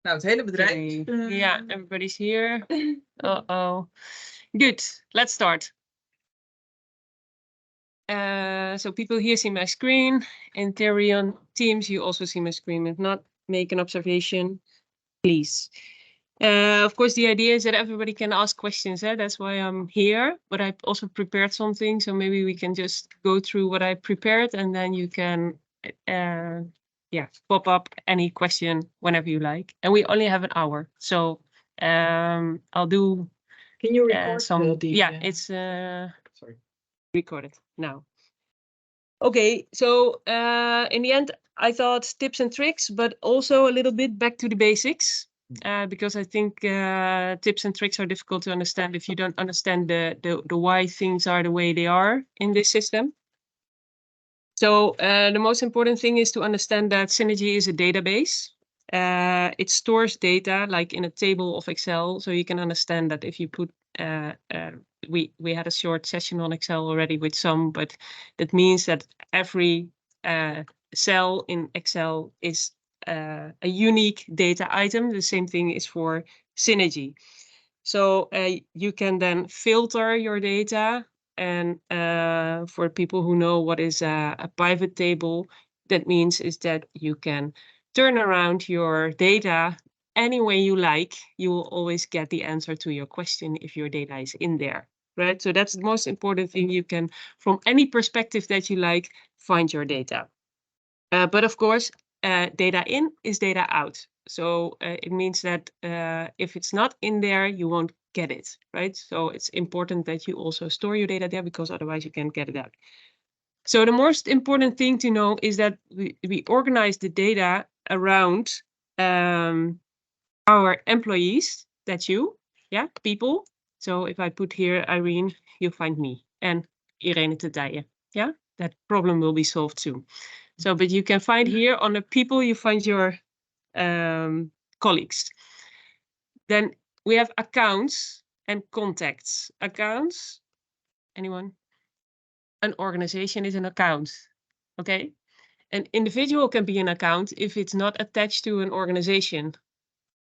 Nou, het hele bedrijf. Okay. Yeah, everybody's here. Uh-oh. Good, let's start. So people here see my screen. In theory on Teams, you also see my screen. If not, make an observation, please. Of course, the idea is that everybody can ask questions. That's why I'm here. But I also prepared something, so maybe we can just go through what I prepared, and then you can, pop up any question whenever you like. And we only have an hour, so I'll do. Can you record some? It's sorry. Recorded now. Okay, so in the end, I thought tips and tricks, but also a little bit back to the basics, because I think tips and tricks are difficult to understand if you don't understand the why things are the way they are in this system. So the most important thing is to understand that Synergy is a database. It stores data like in a table of Excel, so you can understand that if you put we had a short session on Excel already with some, but that means that every cell in Excel is a unique data item. The same thing is for Synergy. So you can then filter your data. And for people who know what is a pivot table, that means is that you can turn around your data any way you like. You will always get the answer to your question if your data is in there, right? So that's the most important thing. You can, from any perspective that you like, find your data. But of course, data in is data out. So it means that if it's not in there, you won't get it, right? So it's important that you also store your data there, because otherwise you can't get it out. So the most important thing to know is that we organize the data around our employees. That's you, people. So if I put here Irene, you find me, and Irene Tetijen, that problem will be solved soon. So, but you can find here on the people, you find your colleagues. Then we have accounts and contacts. Accounts, anyone? An organization is an account, okay? An individual can be an account if it's not attached to an organization.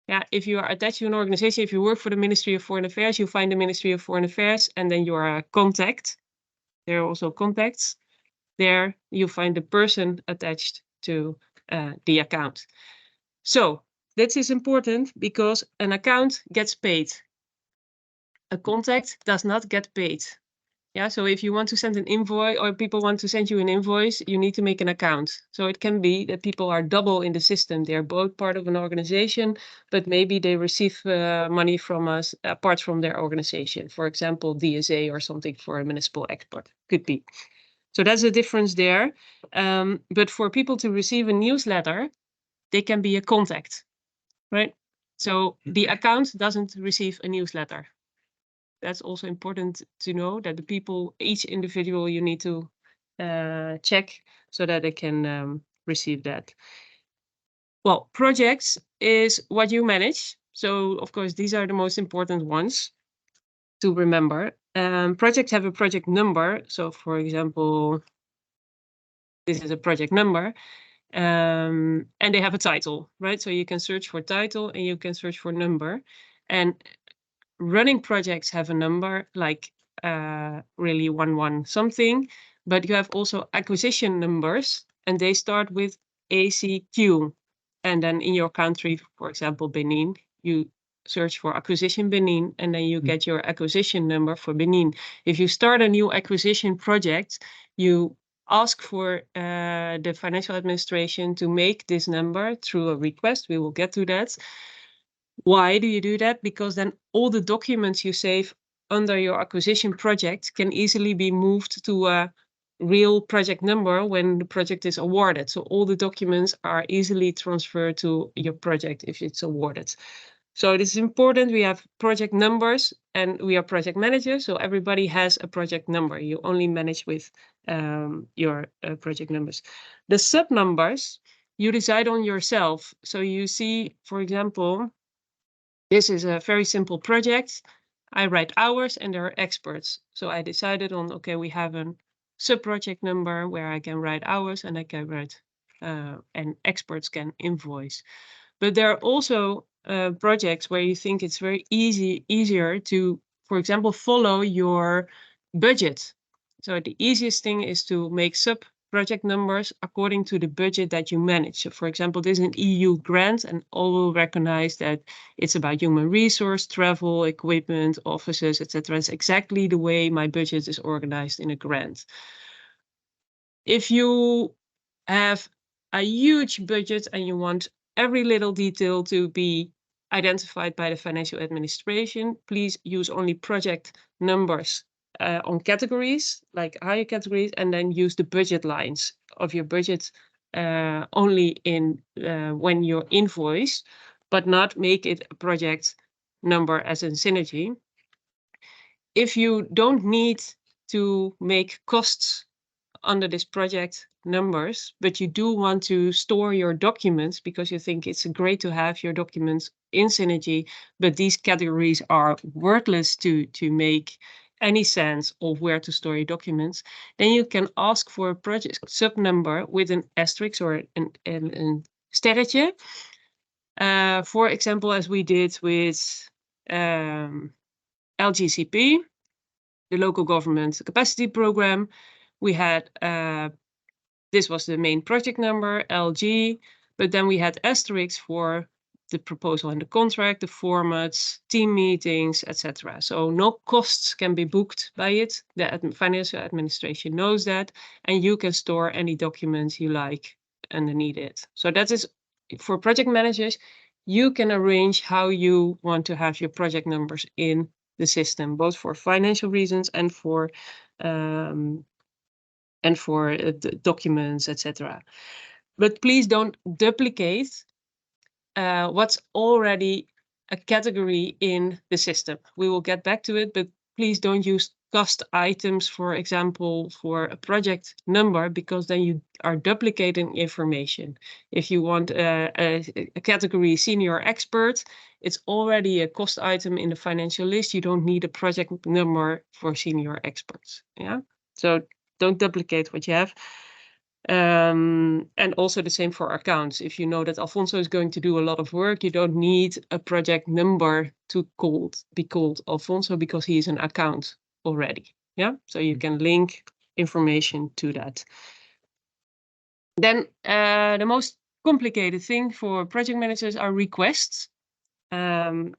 Yeah, if you are attached to an organization, if you work for the Ministry of Foreign Affairs, you find the Ministry of Foreign Affairs, and then you are a contact. There are also contacts. There you find the person attached to the account. So this is important because an account gets paid. A contact does not get paid. Yeah, so if you want to send an invoice, or people want to send you an invoice, you need to make an account. So it can be that people are double in the system. They're both part of an organization, but maybe they receive money from us apart from their organization. For example, DSA or something for a municipal export. Could be. So that's the difference there. But for people to receive a newsletter, they can be a contact, right? So the account doesn't receive a newsletter. That's also important to know, that the people, each individual, you need to check so that they can receive that. Well, projects is what you manage. So of course, these are the most important ones to remember. Projects have a project number. So for example, this is a project number. And they have a title, right? So you can search for title and you can search for number. And running projects have a number, like really 11 something, but you have also acquisition numbers, and they start with ACQ. And then in your country, for example, Benin, you search for acquisition Benin, and then you get your acquisition number for Benin. If you start a new acquisition project, you ask for the financial administration to make this number through a request. We will get to that. Why do you do that? Because then all the documents you save under your acquisition project can easily be moved to a real project number when the project is awarded. So all the documents are easily transferred to your project if it's awarded. So it is important. We have project numbers, and we are project managers. So everybody has a project number. You only manage with your project numbers. The sub numbers you decide on yourself. So you see, for example, this is a very simple project. I write hours and there are experts. So I decided on, okay, we have a sub-project number where I can write hours and I can write, and experts can invoice. But there are also projects where you think it's very easier to, for example, follow your budget. So the easiest thing is to make sub-project numbers according to the budget that you manage. So for example, this is an EU grant, and all will recognize that it's about human resource, travel, equipment, offices, etc. It's exactly the way my budget is organized in a grant. If you have a huge budget and you want every little detail to be identified by the financial administration, please use only project numbers on categories, like higher categories, and then use the budget lines of your budget only in when you invoice, but not make it a project number as in Synergy. If you don't need to make costs under this project numbers, but you do want to store your documents because you think it's great to have your documents in Synergy, but these categories are worthless to make any sense of where to store your documents, then you can ask for a project sub number with an asterisk or an sterretje. For example, as we did with LGCP, the local government capacity program, we had this was the main project number, LG, but then we had asterisks for the proposal and the contract, the formats, team meetings, etc. So no costs can be booked by it. The financial administration knows that, and you can store any documents you like underneath it. So that is for project managers. You can arrange how you want to have your project numbers in the system, both for financial reasons and for documents, etc. But please don't duplicate what's already a category in the system. We will get back to it, but please don't use cost items, for example, for a project number, because then you are duplicating information. If you want a category senior expert, it's already a cost item in the financial list. You don't need a project number for senior experts. Yeah, so don't duplicate what you have. And also the same for accounts. If you know that Alfonso is going to do a lot of work, you don't need a project number to be called Alfonso because he is an account already. Yeah, so you can link information to that. Then the most complicated thing for project managers are requests. And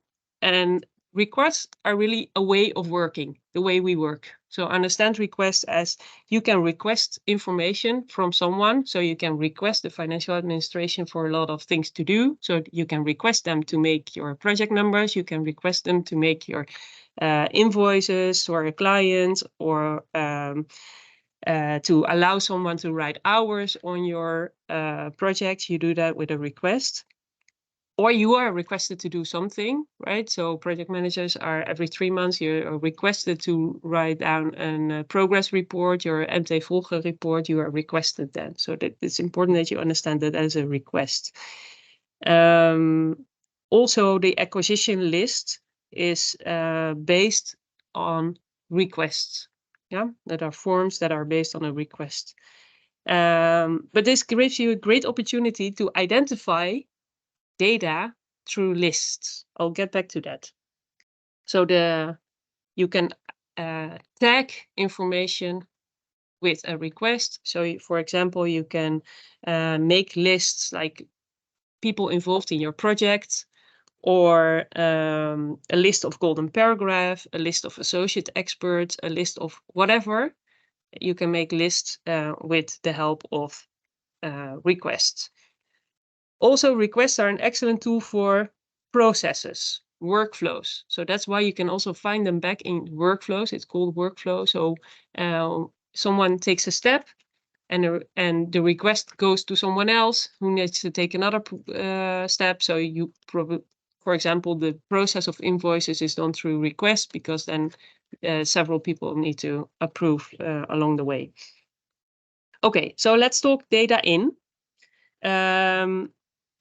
requests are really a way of working, the way we work. So understand requests as you can request information from someone. So you can request the financial administration for a lot of things to do. So you can request them to make your project numbers. You can request them to make your invoices or a client, or to allow someone to write hours on your project. You do that with a request. Or you are requested to do something, right? So project managers are every 3 months, you're requested to write down a progress report, your MT Volgen report, you are requested then. So that it's important that you understand that as a request. Also, the acquisition list is based on requests. Yeah, that are forms that are based on a request. But this gives you a great opportunity to identify data through lists. I'll get back to that. So you can tag information with a request. So for example, you can make lists like people involved in your project, or a list of golden paragraph, a list of associate experts, a list of whatever. You can make lists with the help of requests. Also, requests are an excellent tool for processes, workflows. So that's why you can also find them back in workflows. It's called workflow. So someone takes a step, and the request goes to someone else who needs to take another step. So you probably, for example, the process of invoices is done through request, because then several people need to approve along the way. Okay, so let's talk data in.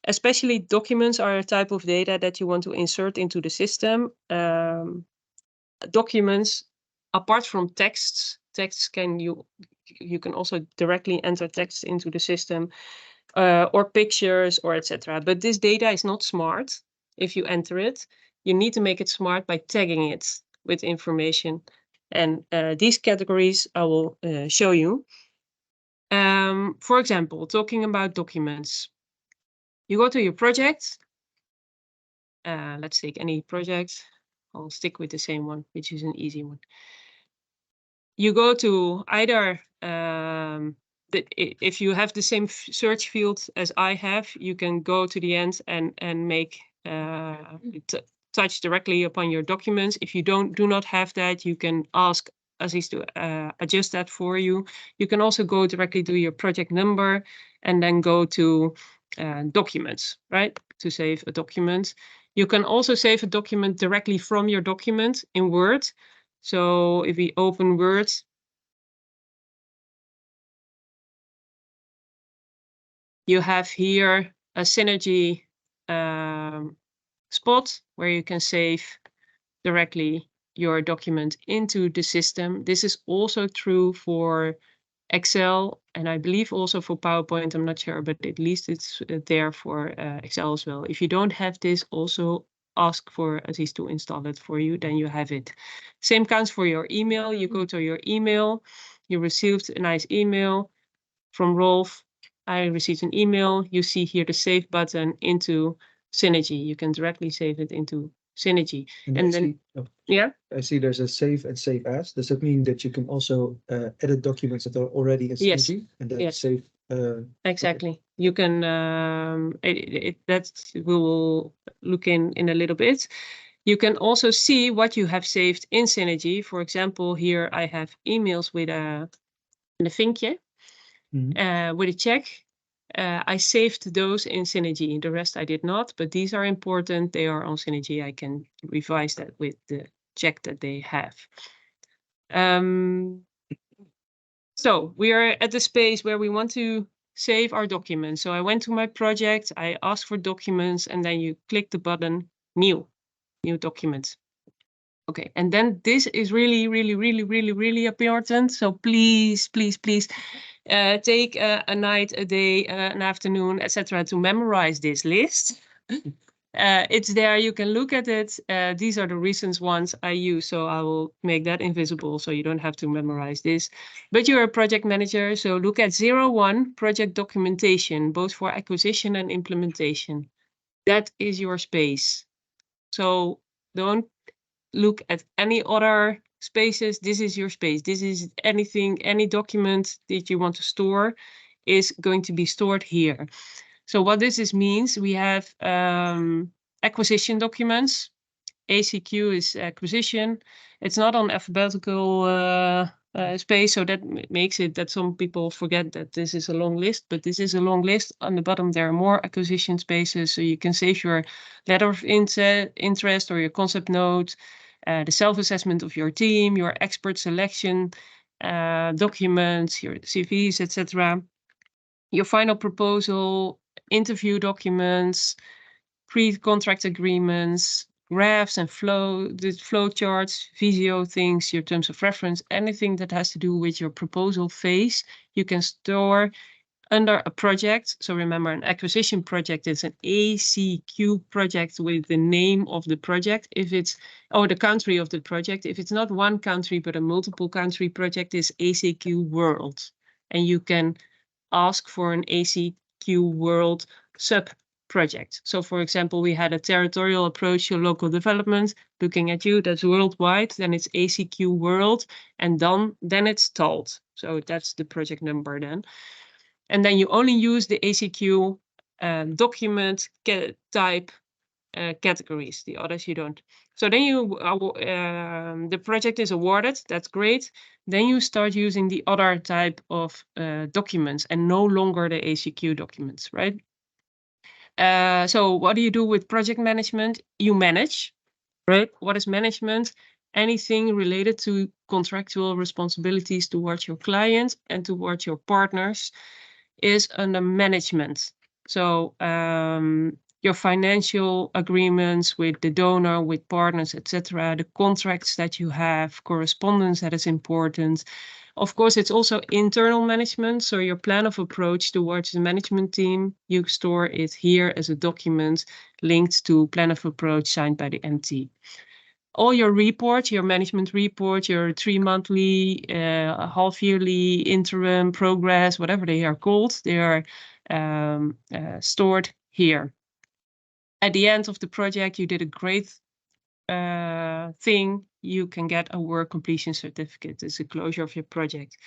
Especially documents are a type of data that you want to insert into the system. Documents, apart from texts can you can also directly enter text into the system, or pictures, or etc. But this data is not smart. if you enter it. You need to make it smart by tagging it with information. And these categories I will show you. For example, talking about documents. You go to your project. Let's take any project. I'll stick with the same one, which is an easy one. You go to either, if you have the same search field as I have, you can go to the end and make touch directly upon your documents. If you do not have that, you can ask Aziz to adjust that for you. You can also go directly to your project number and then go to documents, right? To save a document. You can also save a document directly from your document in Word. So if we open Word, you have here a synergy spot where you can save directly your document into the system. This is also true for Excel, and I believe also for PowerPoint. I'm not sure, but at least it's there for Excel as well. If you don't have this, also ask for Aziz to install it for you, then you have it. Same counts for your email. You go to your email, you received a nice email from Rolf. I received an email. You see here the save button into Synergy. You can directly save it into Synergy. And then, yeah, I see there's a save and save as. Does that mean that you can also edit documents that are already in Synergy? And then save? Exactly. Okay. You can, that we will look in a little bit. You can also see what you have saved in Synergy. For example, here I have emails with a vinkje, with a check. I saved those in Synergy. The rest I did not, but these are important. They are on Synergy. I can revise that with the check that they have. So we are at the space where we want to save our documents. So I went to my project, I asked for documents, and then you click the button, new document. Okay, and then this is really, really, really, really, really important. So please, please, please take a night, a day, an afternoon, etc. to memorize this list. It's there, you can look at it. These are the recent ones I use, so I will make that invisible so you don't have to memorize this. But you're a project manager, so look at 01, project documentation, both for acquisition and implementation. That is your space. So don't look at any other spaces. This is your space. This is anything, any document that you want to store is going to be stored here. So what this means, we have acquisition documents. ACQ is acquisition. It's not on alphabetical space, so that makes it that some people forget that this is a long list, but this is a long list. On the bottom, there are more acquisition spaces, so you can save your letter of interest or your concept note, the self-assessment of your team, your expert selection documents, your CVs, etc. Your final proposal, interview documents, pre-contract agreements, graphs and the flow charts, Visio things, your terms of reference, anything that has to do with your proposal phase, you can store under a project. So remember, an acquisition project is an ACQ project with the name of the project. If it's, or the country of the project, if it's not one country, but a multiple country project, is ACQ World. And you can ask for an ACQ World sub-project. So for example, we had a territorial approach to local development. Looking at you, that's worldwide, then it's ACQ World, and then it's TALT. So that's the project number then. And then you only use the ACQ document type categories. The others you don't. So then the project is awarded. That's great. Then you start using the other type of documents and no longer the ACQ documents, right? So what do you do with project management? You manage, right? What is management? Anything related to contractual responsibilities towards your client and towards your partners is under management. So your financial agreements with the donor, with partners, etc., the contracts that you have, correspondence that is important, Of course, it's also internal management. So your plan of approach towards the management team, you store it here as a document linked to plan of approach signed by the MT. All your reports, your management report, your 3-monthly, half-yearly, interim, progress, whatever they are called, they are stored here. At the end of the project, you did a great thing, you can get a work completion certificate. It's a closure of your project.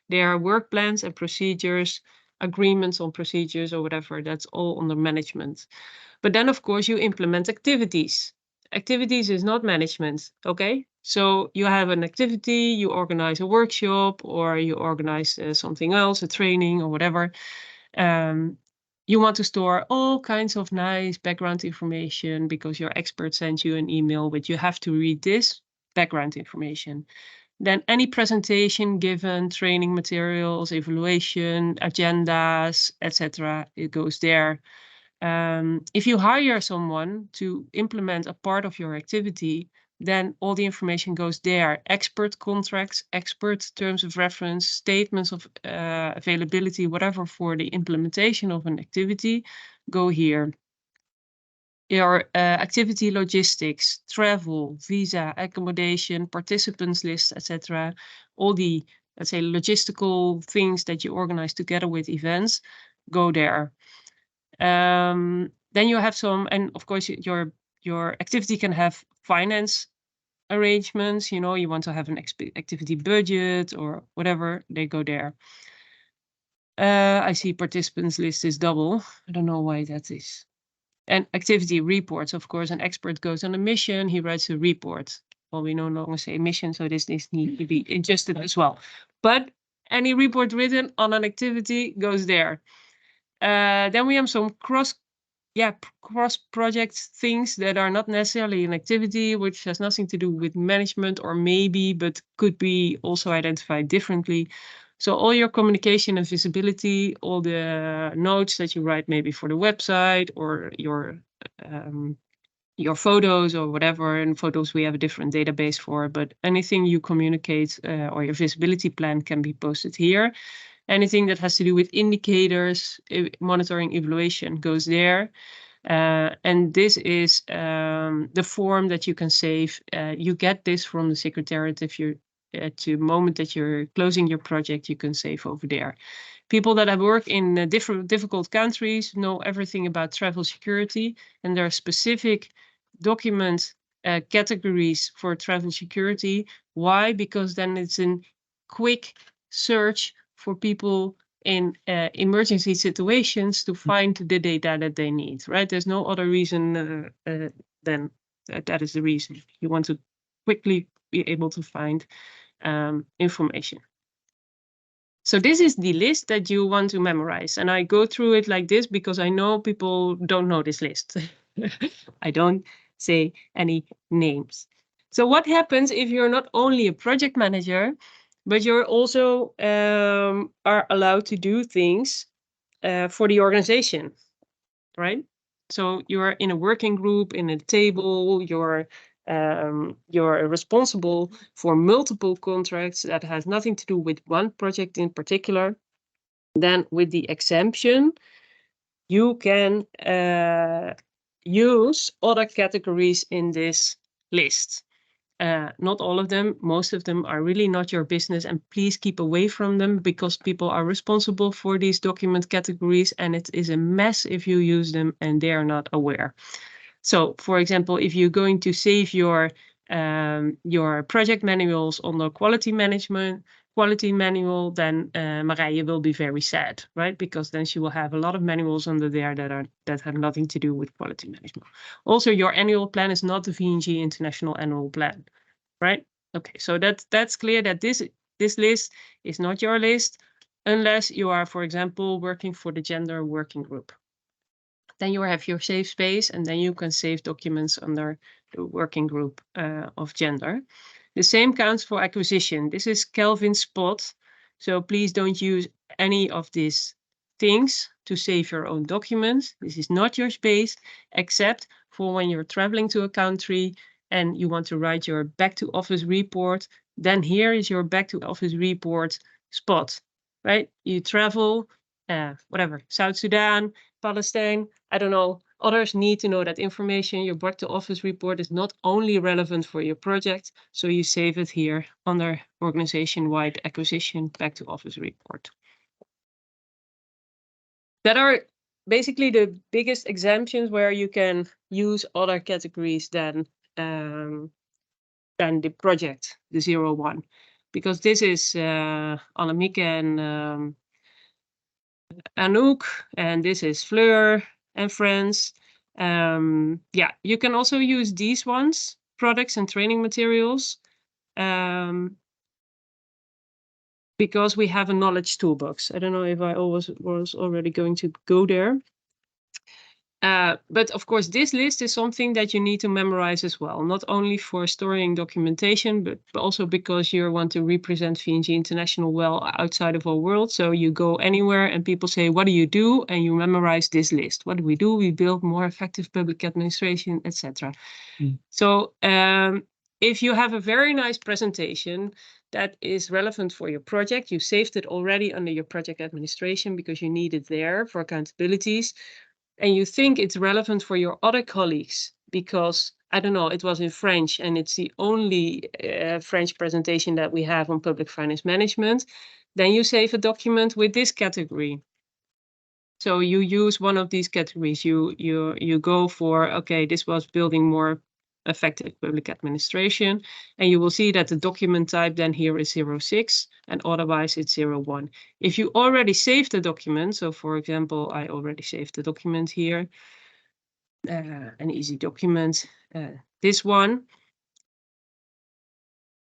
There are work plans and procedures, agreements on procedures or whatever. That's all under management. But then, of course, you implement activities. Activities is not management, okay? So you have an activity, you organize a workshop, or you organize something else, a training or whatever. You want to store all kinds of nice background information because your expert sent you an email, but you have to read this background information. Then any presentation given, training materials, evaluation, agendas, etc., it goes there. If you hire someone to implement a part of your activity, then all the information goes there. Expert contracts, expert terms of reference, statements of availability, whatever for the implementation of an activity, go here. Your activity logistics, travel, visa, accommodation, participants list, etc. All the, let's say, logistical things that you organize together with events, go there. Then you have some, and of course your activity can have finance arrangements. You know, you want to have an activity budget or whatever, they go there. I see participants list is double. I don't know why that is. And activity reports, of course, an expert goes on a mission, he writes a report. Well, we no longer say mission, so this needs to be adjusted as well. But any report written on an activity goes there. Then we have some cross-project things that are not necessarily an activity, which has nothing to do with management or maybe, but could be also identified differently. So all your communication and visibility, all the notes that you write maybe for the website or your photos or whatever, and photos we have a different database for, but anything you communicate or your visibility plan can be posted here. Anything that has to do with indicators, monitoring, evaluation goes there. And this is the form that you can save. You get this from the secretariat if you at the moment that you're closing your project, you can save over there. People that have worked in difficult countries know everything about travel security, and there are specific document categories for travel security. Why? Because then it's a quick search for people in emergency situations to find the data that they need, right? There's no other reason than that is the reason. You want to quickly be able to find information. So this is the list that you want to memorize. And I go through it like this because I know people don't know this list. I don't say any names. So what happens if you're not only a project manager, but you're also are allowed to do things for the organization, right? So you're in a working group, in a table, you're responsible for multiple contracts that has nothing to do with one project in particular. Then with the exemption, you can use other categories in this list. Not all of them, most of them are really not your business, and please keep away from them because people are responsible for these document categories and it is a mess if you use them and they are not aware. So, for example, if you're going to save your project manuals on the quality manual, then Marije will be very sad, right? Because then she will have a lot of manuals under there that have nothing to do with quality management. Also, your annual plan is not the VNG International Annual Plan, right? Okay, so that's clear that this list is not your list unless you are, for example, working for the gender working group. Then you have your safe space, and then you can save documents under the working group of gender. The same counts for acquisition. This is Kelvin's spot, so please don't use any of these things to save your own documents. This is not your space, except for when you're traveling to a country and you want to write your back to office report. then here is your back to office report spot, right? You travel, whatever, South Sudan, Palestine, I don't know. Others need to know that information. Your back to office report is not only relevant for your project, so you save it here under organization-wide acquisition back to office report. That are basically the biggest exemptions where you can use other categories than the project, the 01. Because this is Annemieke and Anouk, and this is Fleur and friends. Yeah, you can also use these ones, products and training materials, because we have a knowledge toolbox. I don't know if I was already going to go there. But of course, this list is something that you need to memorize as well, not only for storing documentation, but also because you want to represent VNG International well outside of our world. So you go anywhere and people say, what do you do? And you memorize this list. What do? We build more effective public administration, etc. So if you have a very nice presentation that is relevant for your project, you saved it already under your project administration because you need it there for accountabilities. And you think it's relevant for your other colleagues because, I don't know, it was in French and it's the only French presentation that we have on public finance management, then you save a document with this category. So you use one of these categories. You go for, okay, this was building more effective public administration, and you will see that the document type then here is 06 and otherwise it's 01. If you already saved the document, so for example, I already saved the document here, an easy document, this one,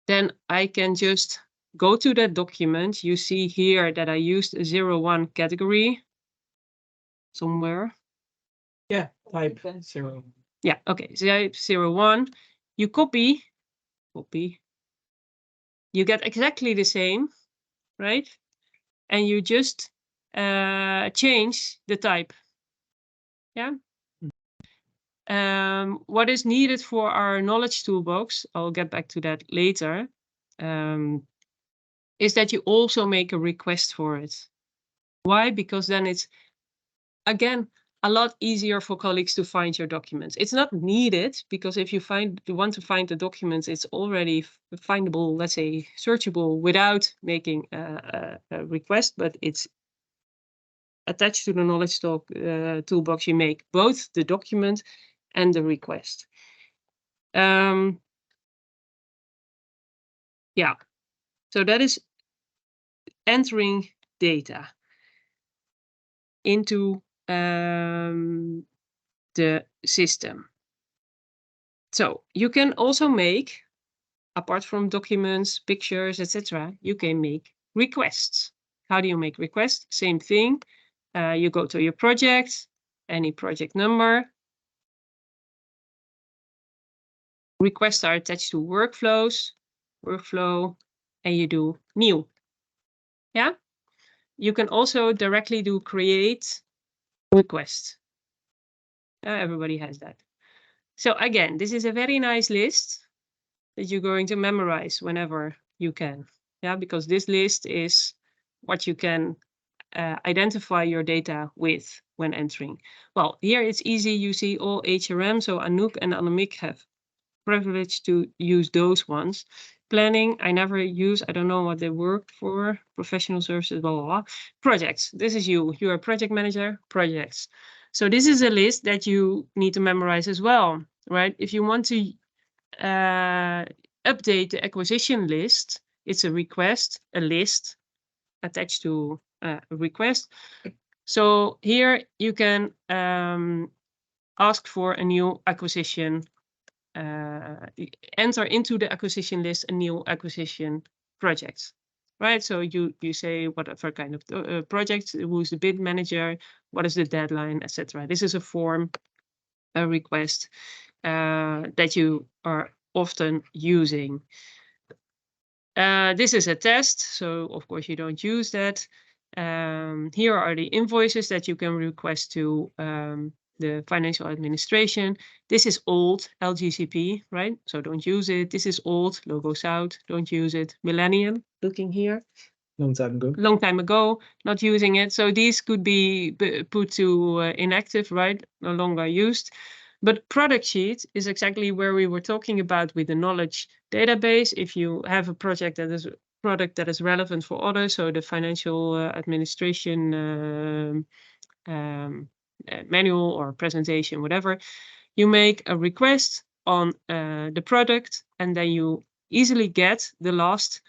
then I can just go to that document. You see here that I used a 01 category somewhere. Yeah, type 0. Yeah, okay, type 01. You copy, you get exactly the same, right? And you just change the type. Yeah. What is needed for our knowledge toolbox, I'll get back to that later, is that you also make a request for it. Why? Because then it's, again, a lot easier for colleagues to find your documents. It's not needed because if you want to find the documents, it's already findable, let's say, searchable without making a request, but it's attached to the knowledge toolbox. You make both the document and the request. Yeah, so that is entering data into the system. So you can also make, apart from documents, pictures, etc., you can make requests. How do you make requests? Same thing. You go to your project, any project number. Requests are attached to workflow, and you do new. Yeah. You can also directly do create request. Everybody has that. So again, this is a very nice list that you're going to memorize whenever you can. Yeah, because this list is what you can identify your data with when entering. Well, here it's easy. You see all HRM. So Anouk and Annemiek have privilege to use those ones. Planning, I never use, I don't know what they work for. Professional services, blah, blah, blah. Projects, this is you. You're a project manager, projects. So this is a list that you need to memorize as well, right? If you want to update the acquisition list, it's a request, a list attached to a request. So here you can ask for a new acquisition, enter into the acquisition list a new acquisition project, right? So you say whatever kind of project, who's the bid manager, what is the deadline, etc. This is a form, a request that you are often using. This is a test, so of course you don't use that. Here are the invoices that you can request to the financial administration. This is old, LGCP, right? So don't use it. This is old, logos out, don't use it. Millennium, looking here. Long time ago. Long time ago, not using it. So these could be put to inactive, right? No longer used. But product sheet is exactly where we were talking about with the knowledge database. If you have a product that is relevant for others, so the financial administration manual or presentation, whatever, you make a request on the product, and then you easily get the last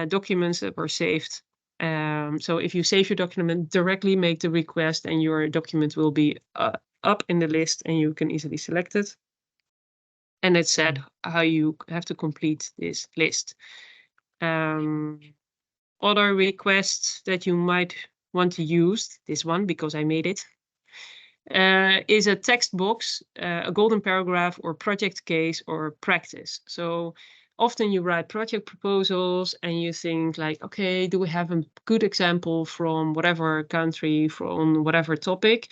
documents that were saved. So if you save your document, directly make the request, and your document will be up in the list, and you can easily select it. And it said how you have to complete this list. Other requests that you might want to use, this one because I made it, is a text box, a golden paragraph, or project case or practice. So often you write project proposals and you think like, okay, do we have a good example from whatever country, from whatever topic?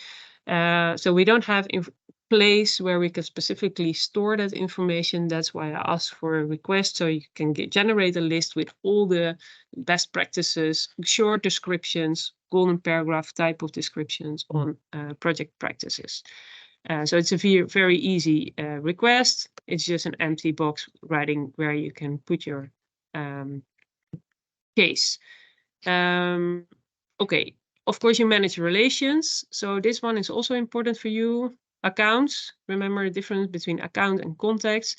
So we don't have a place where we can specifically store that information. That's why I asked for a request, so you can generate a list with all the best practices, short descriptions, golden paragraph type of descriptions on project practices. So it's a very easy request. It's just an empty box writing where you can put your case. Okay, of course you manage relations. So this one is also important for you. Accounts, remember the difference between account and contacts.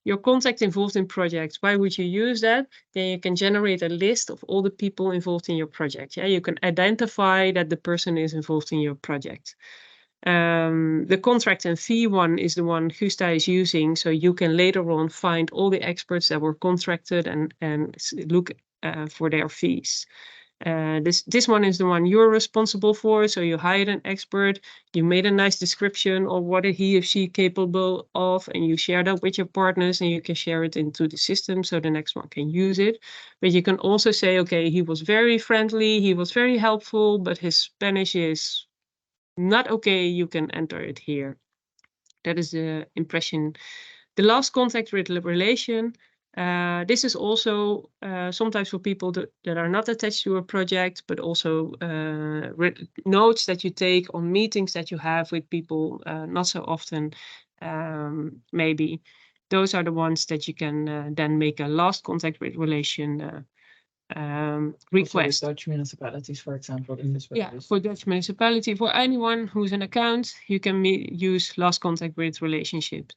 Your contact involved in projects, why would you use that? Then you can generate a list of all the people involved in your project. Yeah, you can identify that the person is involved in your project. The contract and fee one is the one Gusta is using, so you can later on find all the experts that were contracted and look for their fees. This one is the one you're responsible for, so you hired an expert, you made a nice description of what he or she capable of, and you share that with your partners, and you can share it into the system so the next one can use it. But you can also say, okay, he was very friendly, he was very helpful, but his Spanish is not okay, you can enter it here. That is the impression. The last contact with relation. This is also sometimes for people that are not attached to a project, but also notes that you take on meetings that you have with people not so often, maybe. Those are the ones that you can then make a last contact with relation request. Dutch municipalities, for example. In this Yeah, for Dutch municipality, for anyone who's an account, you can use last contact with relationship.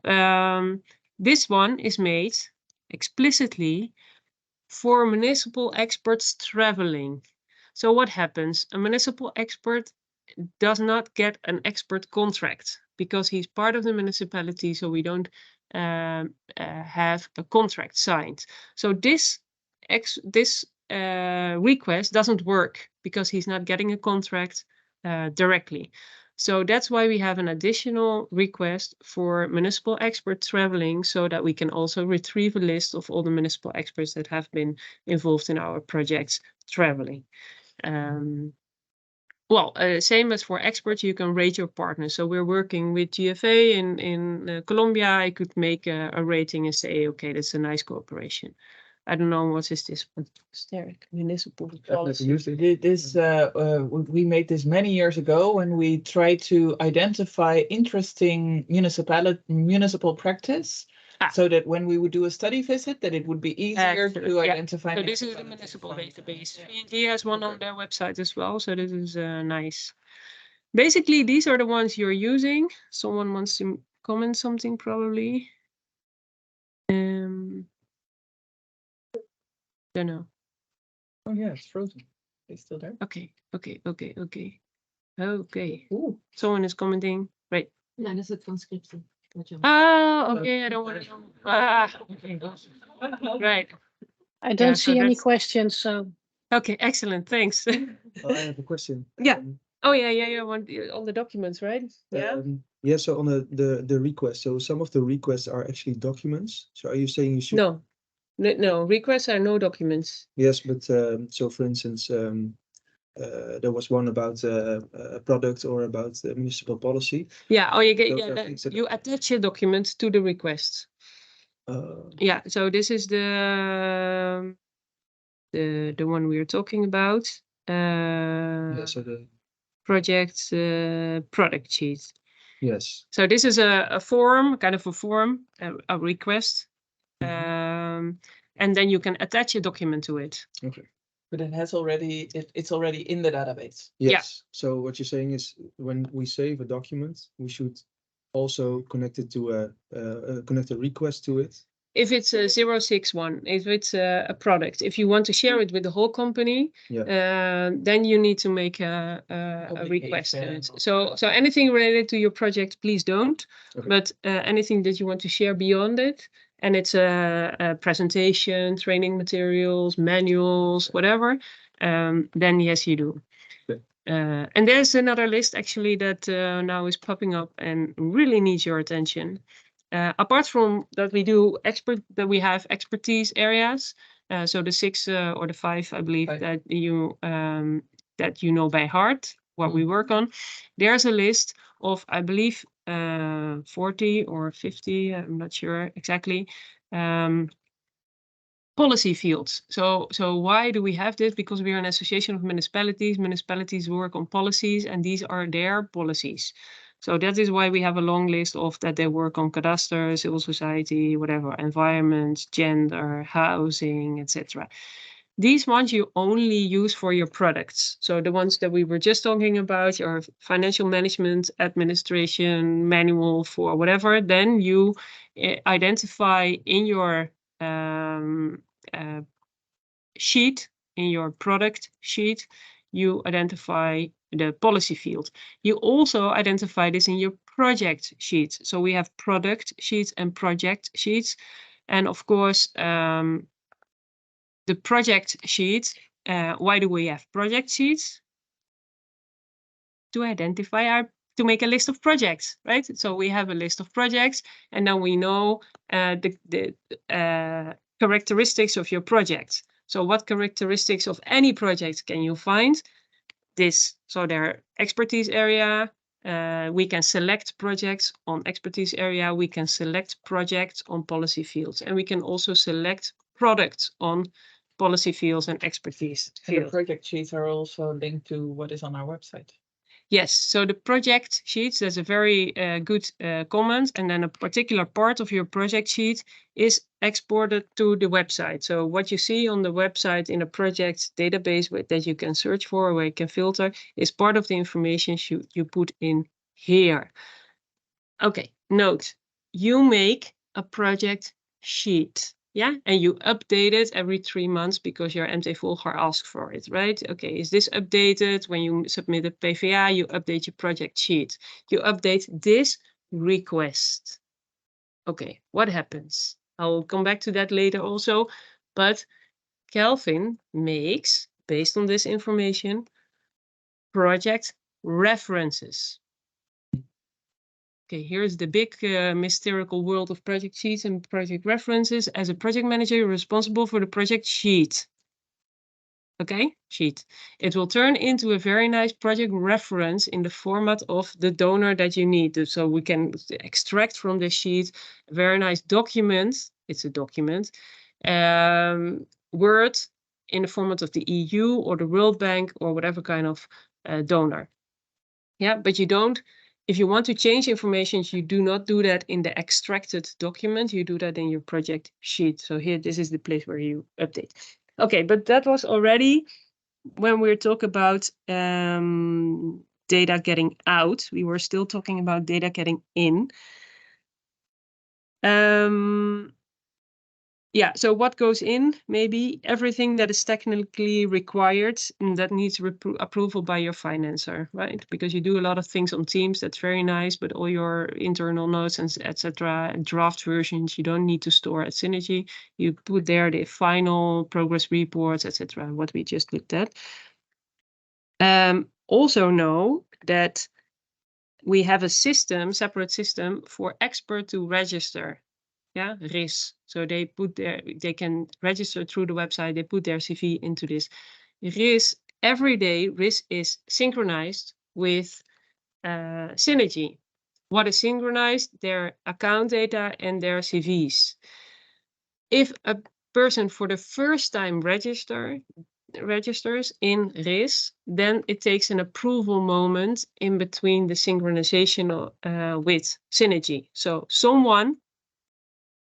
This one is made explicitly for municipal experts traveling. So what happens? A municipal expert does not get an expert contract because he's part of the municipality, so we don't have a contract signed. So this request doesn't work because he's not getting a contract directly. So that's why we have an additional request for municipal expert traveling, so that we can also retrieve a list of all the municipal experts that have been involved in our projects traveling. Same as for experts, you can rate your partners. So we're working with GFA in Colombia. I could make a rating and say, okay, that's a nice cooperation. I don't know what is this, but hysteric municipal policy. We made this many years ago when we tried to identify interesting municipal practice, so that when we would do a study visit, that it would be easier to identify. So this is the municipal database. VNG has one on their website as well, so this is nice. Basically, these are the ones you're using. Someone wants to comment something, probably. Don't know. Oh yeah, it's frozen. It's still there. Okay. Ooh, someone is commenting. Right. Ja, dat is het transcriptie. Okay, I don't want to know. Right. I don't see any questions, so. Okay, excellent, thanks. I have a question. Yeah. Yeah. On the documents, right? Yeah. Yeah, so on the request. So some of the requests are actually documents. So are you saying you should? No, requests are no documents. Yes, but so for instance, there was one about a product or about municipal policy. Yeah. Oh, you get Those are things that- you attach a document to the request. Yeah. So this is the one we are talking about. So the Project product sheet. yes. So this is a form, kind of a form, a request. And then you can attach a document to it. Okay. But it has already, it's already in the database. Yes. Yeah. So what you're saying is when we save a document, we should also connect it to connect a request to it. If it's a 061, if it's a product, if you want to share it with the whole company, then you need to make a request to it. So anything related to your project, please don't. Okay. But anything that you want to share beyond it, and it's a presentation, training materials, manuals, whatever, then yes, you do. Okay. And there's another list actually that now is popping up and really needs your attention. Apart from that, we have expertise areas. So the 6 or the 5, I believe, that you know by heart what we work on. There's a list of, I believe, 40 or 50. I'm not sure exactly. Policy fields. So why do we have this? Because we are an association of municipalities. Municipalities work on policies, and these are their policies. So that is why we have a long list of that they work on cadastre, civil society, whatever, environment, gender, housing, etc. These ones you only use for your products. So the ones that we were just talking about, your financial management, administration, manual for whatever, then you identify in your sheet, in your product sheet, you identify the policy field. You also identify this in your project sheet. So we have product sheets and project sheets. And of course, the project sheet, why do we have project sheets? To identify to make a list of projects, right? So we have a list of projects, and then we know the characteristics of your project. So what characteristics of any project can you find? This, so their expertise area, we can select projects on expertise area, we can select projects on policy fields, and we can also select products on policy fields and expertise fields. And the project sheets are also linked to what is on our website. Yes, so the project sheets, there's a very good comment, and then a particular part of your project sheet is exported to the website. So what you see on the website in a project database that you can search for, where you can filter, is part of the information you put in here. Okay, note, you make a project sheet. Yeah, and you update it every 3 months because your MT Volger asks for it, right? Okay, is this updated? When you submit a PVA, you update your project sheet. You update this request. Okay, what happens? I'll come back to that later also. But Kelvin makes, based on this information, project references. Okay, here's the big mystical world of project sheets and project references. As a project manager, you're responsible for the project sheet. Okay, sheet. It will turn into a very nice project reference in the format of the donor that you need. So we can extract from the sheet a very nice document. It's a document. Word in the format of the EU or the World Bank or whatever kind of donor. Yeah, but you don't. If you want to change information, you do not do that in the extracted document. You do that in your project sheet. So here, this is the place where you update. Okay, but that was already when we talk about data getting out. We were still talking about data getting in. Yeah, so what goes in? Maybe everything that is technically required and that needs approval by your financer, right? Because you do a lot of things on Teams, that's very nice, but all your internal notes and etc. and draft versions, you don't need to store at Synergy. You put there the final progress reports, etc. what we just looked at. Also know that we have a system, separate system for expert to register. Yeah, RIS. So they can register through the website, they put their CV into this RIS every day RIS is synchronized with Synergy. What is synchronized? Their account data and their CVs. If a person for the first time registers in RIS, then it takes an approval moment in between the synchronization with Synergy. So someone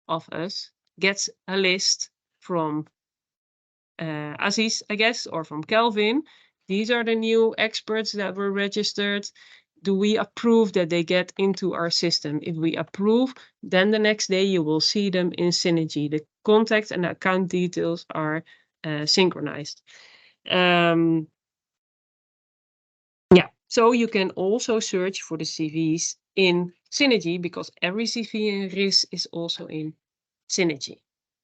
of us gets a list from Aziz, I guess, or from Kelvin. These are the new experts that were registered. Do we approve that they get into our system? If we approve, then the next day you will see them in Synergy. The contact and account details are synchronized. Yeah, so you can also search for the CVs in Synergy because every CV in RIS is also in Synergy.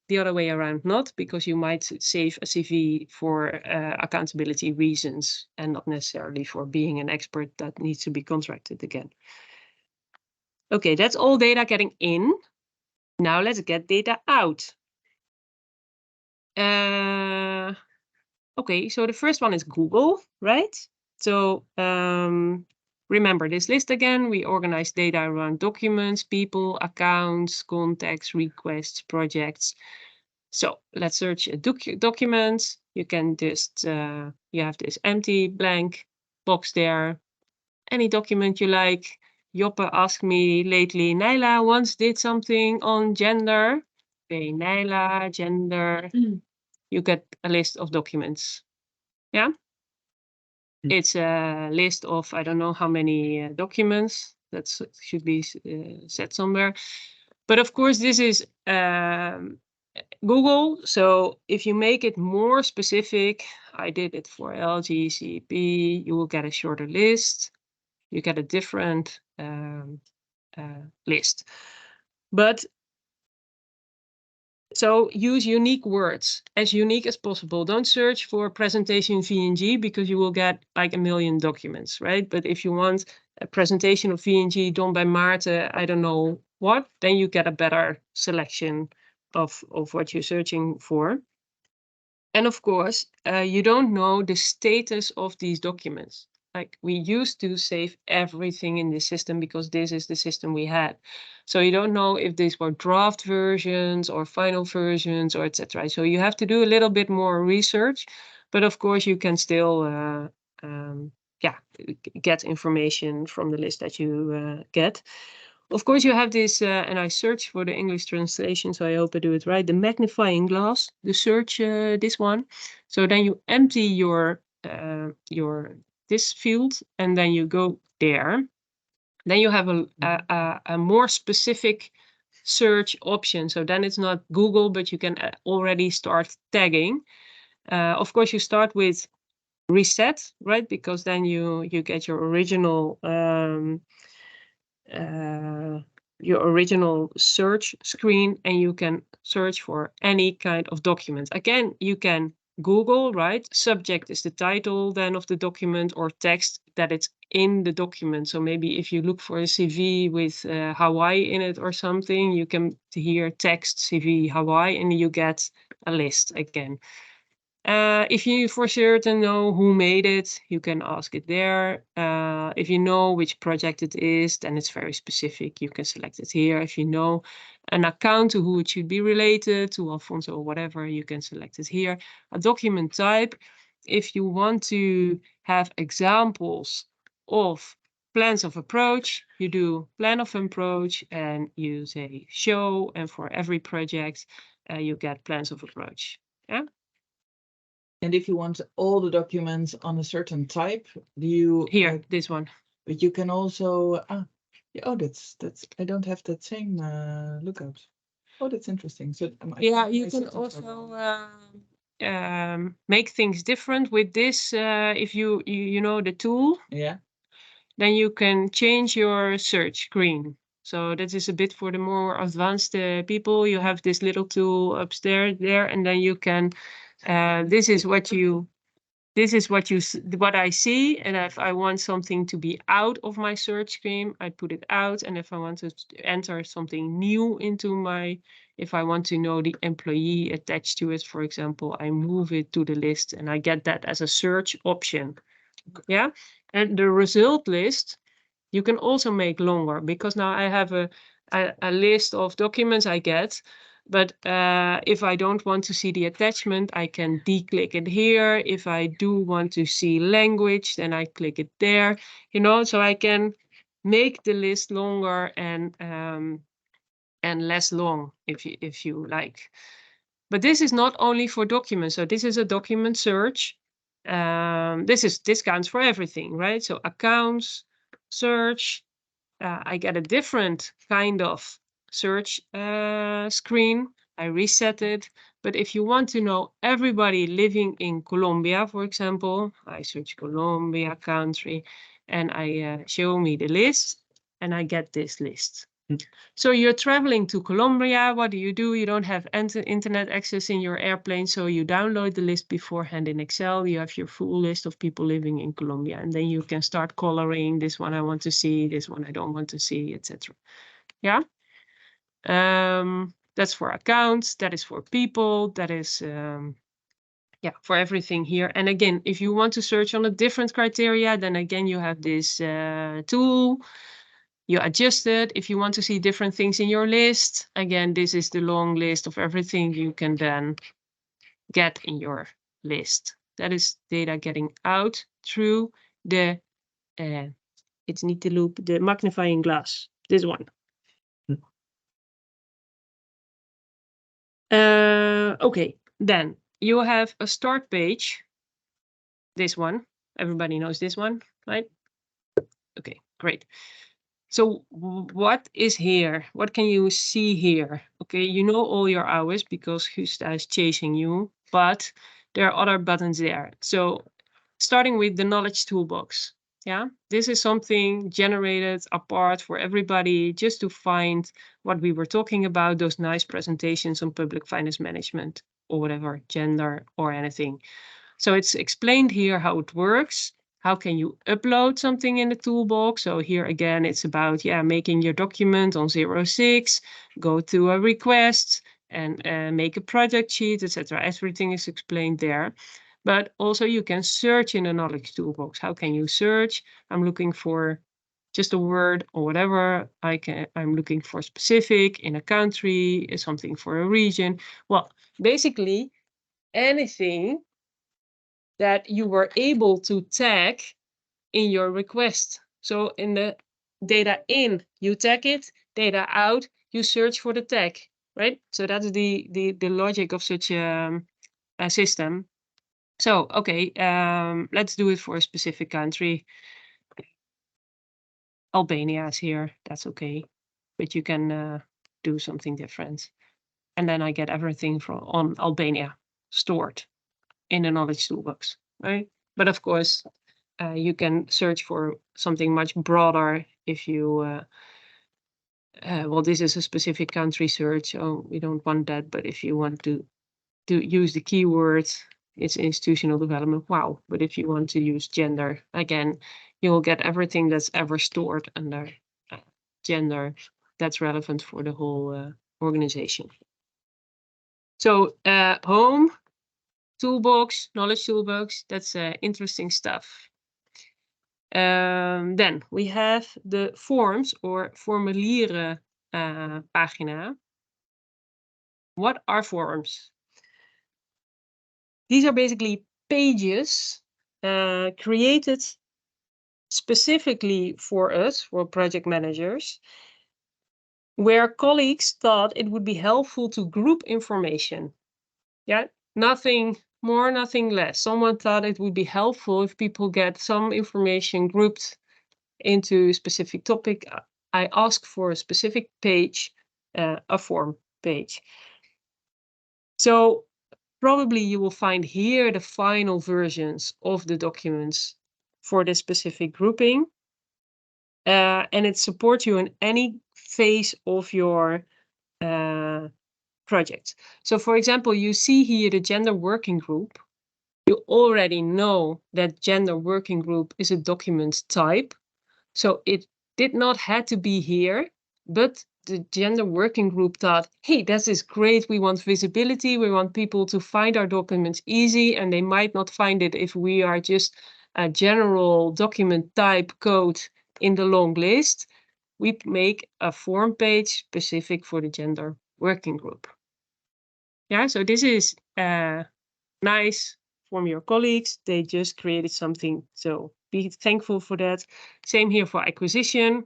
The other way around, not, because you might save a CV for accountability reasons and not necessarily for being an expert that needs to be contracted again. Okay, that's all data getting in. Now let's get data out. Okay, so the first one is Google, right? So remember this list again. We organize data around documents, people, accounts, contacts, requests, projects. So let's search a document. You can just, you have this empty blank box there. Any document you like. Joppe asked me lately, Naila once did something on gender. Okay, Naila, gender. You get a list of documents. Yeah? It's a list of, I don't know how many documents. That should be set somewhere. But of course, this is Google. So if you make it more specific, I did it for LGCP, you will get a shorter list. You get a different list. But so use unique words, as unique as possible. Don't search for presentation VNG because you will get like 1 million documents, right? But if you want a presentation of VNG done by Maarten, I don't know what, then you get a better selection of what you're searching for. And of course, you don't know the status of these documents. Like we used to save everything in this system because this is the system we had. So you don't know if these were draft versions or final versions or etc. So you have to do a little bit more research, but of course you can still get information from the list that you get. Of course, you have this, and I searched for the English translation, so I hope I do it right. The magnifying glass, the search, this one. So then you empty your this field, and then you go there. Then you have a more specific search option. So then it's not Google, but you can already start tagging. Of course, you start with reset, right? Because then you get your original search screen and you can search for any kind of document. Again, you can Google, right? Subject is the title then of the document or text that it's in the document. So maybe if you look for a CV with Hawaii in it or something, you can here text CV Hawaii and you get a list again. If you for certain know who made it, you can ask it there. If you know which project it is, then it's very specific. You can select it here. If you know an account to who it should be related, to Alfonso or whatever, you can select it here. A document type, if you want to have examples of plans of approach, you do plan of approach and you say show, and for every project, you get plans of approach. Yeah. And if you want all the documents on a certain type, do you here this one? But you can also that's I don't have that same lookout. Oh, that's interesting. So yeah, you can also make things different with this. If you know the tool, yeah, then you can change your search screen. So that is a bit for the more advanced people. You have this little tool upstairs there, and then you can. This is what you this is what I see. And if I want something to be out of my search screen, I put it out. And if I want to enter something new into if I want to know the employee attached to it, for example, I move it to the list and I get that as a search option. Yeah. And the result list, you can also make longer, because now I have a list of documents I get. But if I don't want to see the attachment, I can declick it here. If I do want to see language, then I click it there. So I can make the list longer and less long if you like. But this is not only for documents. So this is a document search. This counts for everything, right? So accounts, search. I get a different kind of search screen. I reset it. But if you want to know everybody living in Colombia, for example, I search Colombia country and I show me the list and I get this list. So you're traveling to Colombia. What do? You don't have internet access in your airplane, so you download the list beforehand in Excel. You have your full list of people living in Colombia, and then you can start coloring. This one I want to see, this one I don't want to see, etc. Yeah. That's for accounts. That is for people. That is for everything here. And again, if you want to search on a different criteria, then again you have this tool. You adjust it. If you want to see different things in your list, again, this is the long list of everything you can then get in your list. That is data getting out through the, it's not the loop, the magnifying glass, this one. Okay, then you have a start page, this one. Everybody knows this one, right? Okay, great. So what is here? What can you see here? Okay, you know all your hours because Gusta is chasing you, but there are other buttons there. So starting with the knowledge toolbox. Yeah, this is something generated apart for everybody just to find what we were talking about, those nice presentations on public finance management or whatever, gender or anything. So it's explained here how it works. How can you upload something in the toolbox? So here again, it's about making your document on 06, go to a request and make a project sheet, etc. Everything is explained there. But also you can search in the knowledge toolbox. How can you search? I'm looking for just a word or whatever. I'm looking for specific in a country, something for a region. Well, basically anything that you were able to tag in your request. So in the data in, you tag it, data out, you search for the tag, right? So that's the logic of such a system. So, okay, let's do it for a specific country. Albania is here, that's okay. But you can do something different. And then I get everything on Albania stored in the knowledge toolbox, right? But of course, you can search for something much broader if you, well, this is a specific country search, so we don't want that. But if you want to use the keywords, it's institutional development, wow. But if you want to use gender, again, you'll get everything that's ever stored under gender that's relevant for the whole organization. So home, toolbox, knowledge toolbox, that's interesting stuff. Then we have the forms or formulieren pagina. What are forms? These are basically pages created specifically for us, for project managers, where colleagues thought it would be helpful to group information. Yeah, nothing more, nothing less. Someone thought it would be helpful if people get some information grouped into a specific topic. I ask for a specific page, a form page. So probably you will find here the final versions of the documents for this specific grouping. And it supports you in any phase of your project. So for example, you see here the gender working group. You already know that gender working group is a document type. So it did not have to be here, but the gender working group thought, hey, this is great. We want visibility. We want people to find our documents easy, and they might not find it if we are just a general document type code in the long list. We make a form page specific for the gender working group. Yeah, so this is nice from your colleagues. They just created something, so be thankful for that. Same here for acquisition.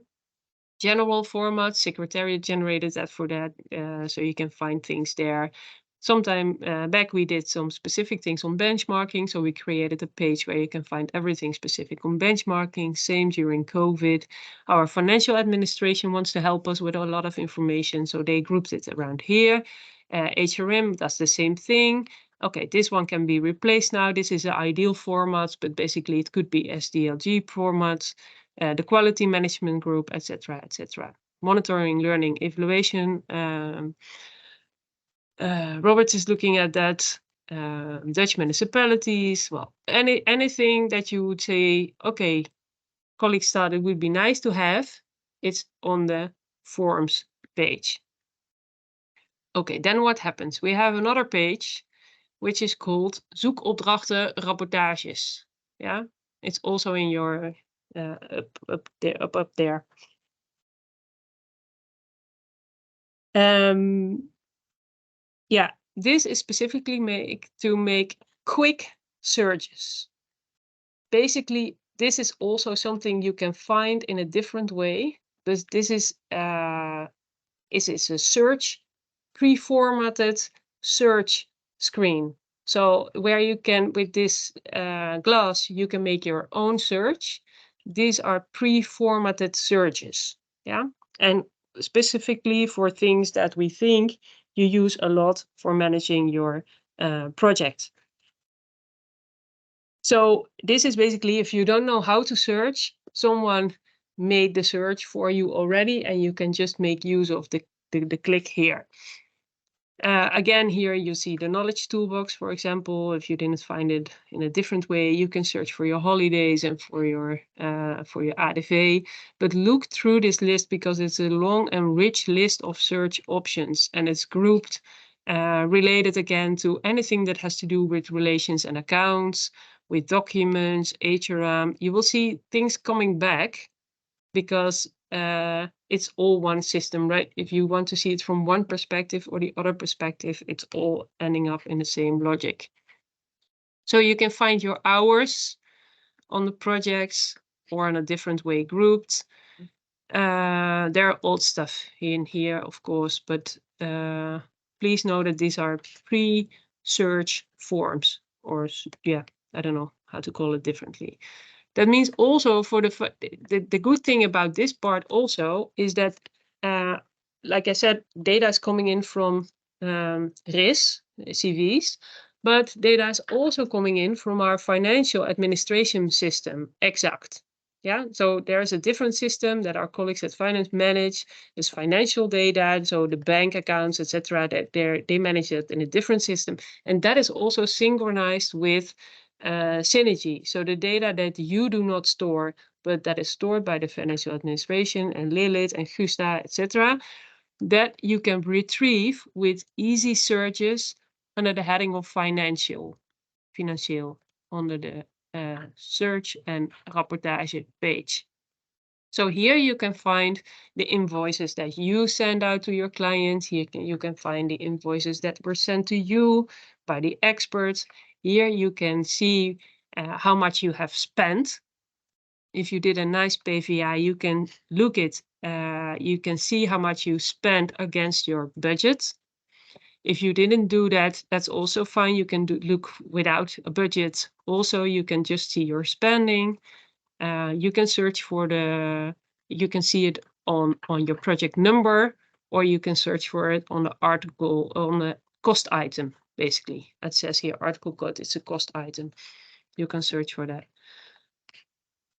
General format, Secretariat generated that for that, so you can find things there. Sometime back we did some specific things on benchmarking, so we created a page where you can find everything specific on benchmarking. Same during COVID. Our financial administration wants to help us with a lot of information, so they grouped it around here. HRM does the same thing. Okay, this one can be replaced now. This is an ideal format, but basically it could be SDLG formats. The quality management group, etc., etc. Monitoring, learning, evaluation. Robert is looking at that. Dutch municipalities. Well, anything that you would say, okay, colleagues thought it would be nice to have, it's on the forms page. Okay, then what happens? We have another page, which is called zoekopdrachten rapportages. Yeah, it's also in your up there. Yeah, this is specifically to make quick searches. Basically, this is also something you can find in a different way. This is a search, pre-formatted search screen. So where you can, with this glass, you can make your own search. These are pre-formatted searches, yeah? And specifically for things that we think you use a lot for managing your project. So this is basically, if you don't know how to search, someone made the search for you already, and you can just make use of the click here. Again, here you see the knowledge toolbox, for example. If you didn't find it in a different way, you can search for your holidays and for your ADV. But look through this list, because it's a long and rich list of search options, and it's grouped related again to anything that has to do with relations and accounts, with documents, HRM. You will see things coming back because it's all one system, right? If you want to see it from one perspective or the other perspective, it's all ending up in the same logic. So you can find your hours on the projects or in a different way grouped. There are old stuff in here, of course, but please know that these are pre-search forms, or yeah, I don't know how to call it differently. That means also for the good thing about this part also is that, like I said, data is coming in from RIS, CVs, but data is also coming in from our financial administration system, Exact. Yeah, so there's a different system that our colleagues at finance manage. There's financial data, so the bank accounts, etc. That they manage it in a different system, and that is also synchronized with Synergy. So the data that you do not store, but that is stored by the financial administration and Lilith and Gusta, etc., that you can retrieve with easy searches under the heading of financial under the search and rapportage page. So here you can find the invoices that you send out to your clients. Here you can find the invoices that were sent to you by the experts. Here you can see how much you have spent. If you did a nice PVI, you can look it. You can see how much you spent against your budget. If you didn't do that, that's also fine. You can look without a budget. Also, you can just see your spending. You can search for you can see it on your project number, or you can search for it on the article, on the cost item, basically. It says here article code, it's a cost item. You can search for that.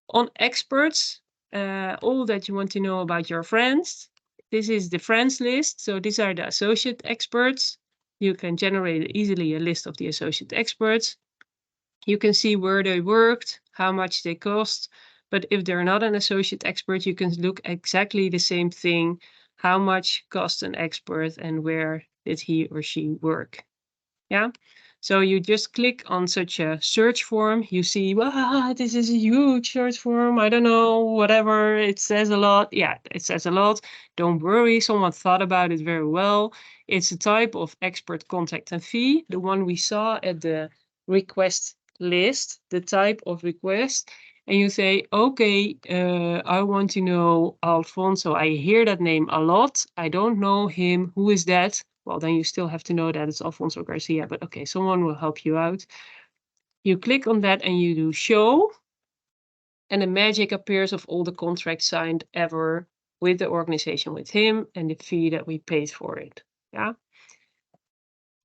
On experts, all that you want to know about your friends. This is the friends list. So these are the associate experts. You can generate easily a list of the associate experts. You can see where they worked, how much they cost. But if they're not an associate expert, you can look exactly the same thing. How much cost an expert and where did he or she work? Yeah. So you just click on such a search form. You see, wow, this is a huge search form. I don't know, whatever. It says a lot. Yeah, it says a lot. Don't worry. Someone thought about it very well. It's a type of expert contact and fee. The one we saw at the request list, the type of request. And you say, okay, I want to know Alfonso. I hear that name a lot. I don't know him. Who is that? Well, then you still have to know that it's Alfonso Garcia, but okay, someone will help you out. You click on that and you do show, and the magic appears of all the contracts signed ever with the organization with him and the fee that we paid for it. Yeah.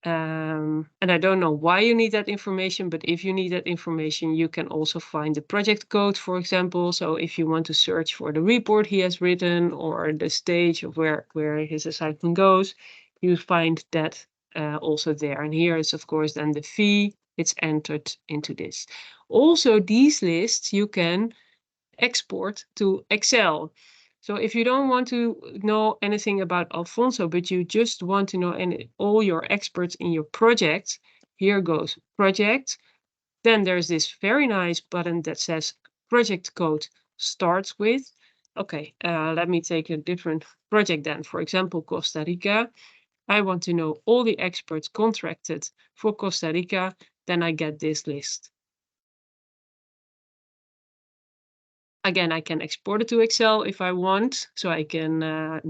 And I don't know why you need that information, but if you need that information, you can also find the project code, for example. So if you want to search for the report he has written or the stage of where his assignment goes, you find that also there. And here is, of course, then the fee. It's entered into this. Also, these lists you can export to Excel. So if you don't want to know anything about Alfonso, but you just want to know all your experts in your project, here goes project. Then there's this very nice button that says project code starts with. Okay, let me take a different project then. For example, Costa Rica. I want to know all the experts contracted for Costa Rica. Then I get this list. Again, I can export it to Excel if I want, so I can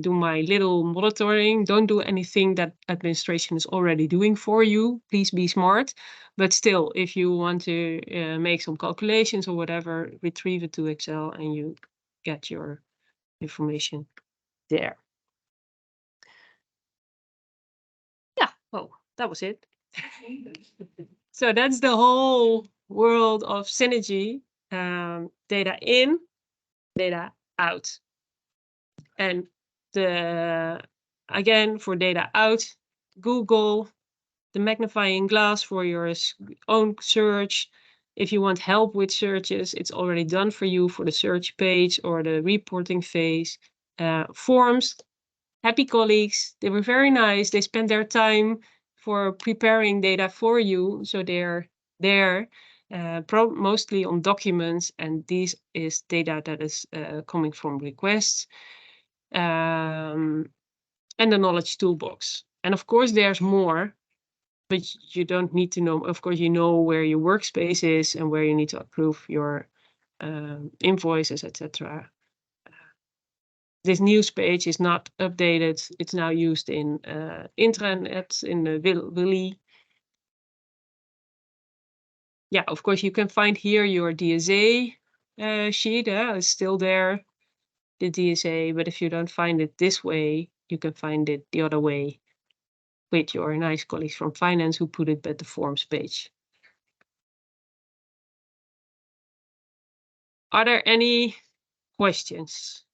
do my little monitoring. Don't do anything that administration is already doing for you. Please be smart. But still, if you want to make some calculations or whatever, retrieve it to Excel and you get your information there. Yeah, well, that was it. So that's the whole world of Synergy. Data in, data out. And again, for data out, Google, the magnifying glass for your own search. If you want help with searches, it's already done for you for the search page or the reporting phase. Forms, happy colleagues. They were very nice. They spent their time for preparing data for you. So they're there mostly on documents. And this is data that is coming from requests. And the knowledge toolbox. And of course, there's more, but you don't need to know. Of course, you know where your workspace is and where you need to approve your invoices, etc. This news page is not updated. It's now used in intranet, in the Willy. Yeah, of course, you can find here your DSA sheet. It's still there, the DSA. But if you don't find it this way, you can find it the other way with your nice colleagues from finance who put it at the forms page. Are there any questions?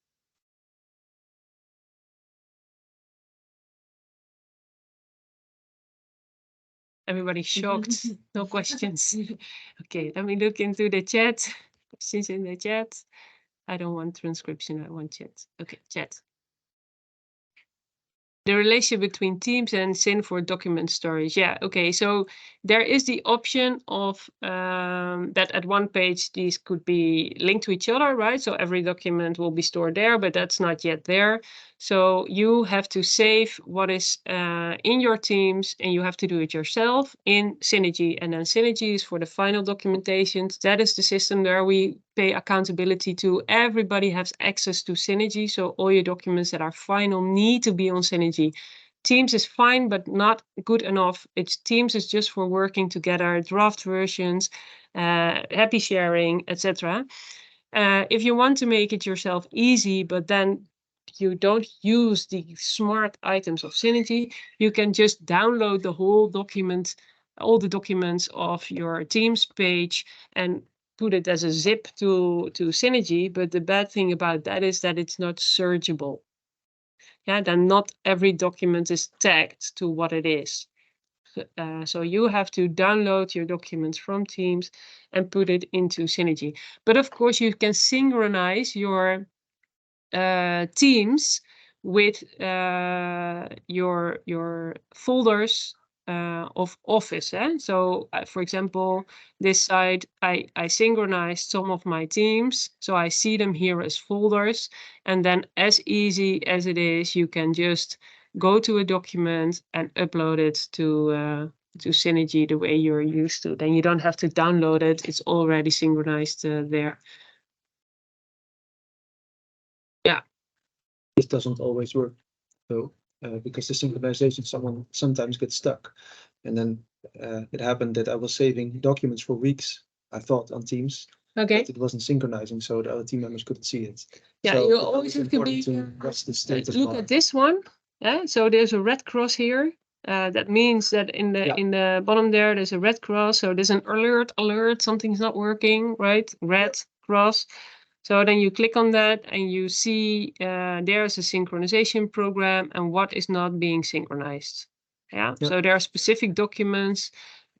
Everybody's shocked. No questions. Okay, let me look into the chat. Questions in the chat. I don't want transcription, I want chat. Okay, chat. The relationship between Teams and Syn for document storage. Yeah, okay. So there is the option of that at one page, these could be linked to each other, right? So every document will be stored there, but that's not yet there. So you have to save what is in your Teams and you have to do it yourself in Synergy. And then Synergy is for the final documentations. That is the system where we pay accountability to. Everybody has access to Synergy. So all your documents that are final need to be on Synergy. Teams is fine, but not good enough. Teams is just for working together, draft versions, happy sharing, etc. If you want to make it yourself easy, but then you don't use the smart items of Synergy, you can just download the whole document, all the documents of your Teams page and put it as a zip to Synergy. But the bad thing about that is that it's not searchable. Yeah, then not every document is tagged to what it is. So you have to download your documents from Teams and put it into Synergy. But of course, you can synchronize your Teams with your folders of Office. So, for example, this side, I synchronized some of my Teams, so I see them here as folders. And then as easy as it is, you can just go to a document and upload it to Synergy the way you're used to. Then you don't have to download it. It's already synchronized there. Yeah. This doesn't always work, though, because the synchronization sometimes gets stuck. And then it happened that I was saving documents for weeks, I thought, on Teams. Okay. But it wasn't synchronizing, so the other team members couldn't see it. Yeah, so you always have to be. What's the status Look at this one. So there's a red cross here. That means that in the bottom there's a red cross. So there's an alert, something's not working, right? Red cross. So then you click on that and you see there's a synchronization program and what is not being synchronized. Yeah. So there are specific documents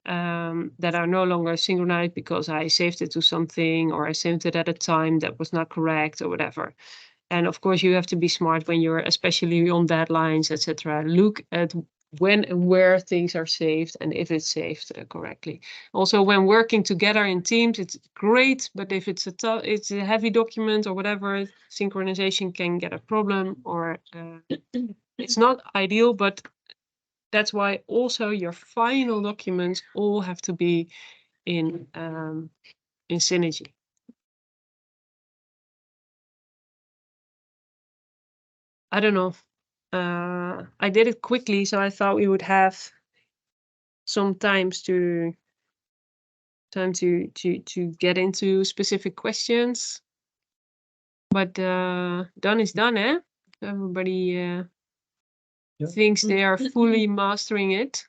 that are no longer synchronized because I saved it to something or I saved it at a time that was not correct or whatever. And of course, you have to be smart when you're especially on deadlines, etc. Look at when and where things are saved and if it's saved correctly. Also, when working together in teams, it's great, but if it's a heavy document or whatever, synchronization can get a problem or it's not ideal, but that's why also your final documents all have to be in Synergy. I don't know. I did it quickly, so I thought we would have some time to get into specific questions. But done is done, eh? Everybody thinks they are fully mastering it.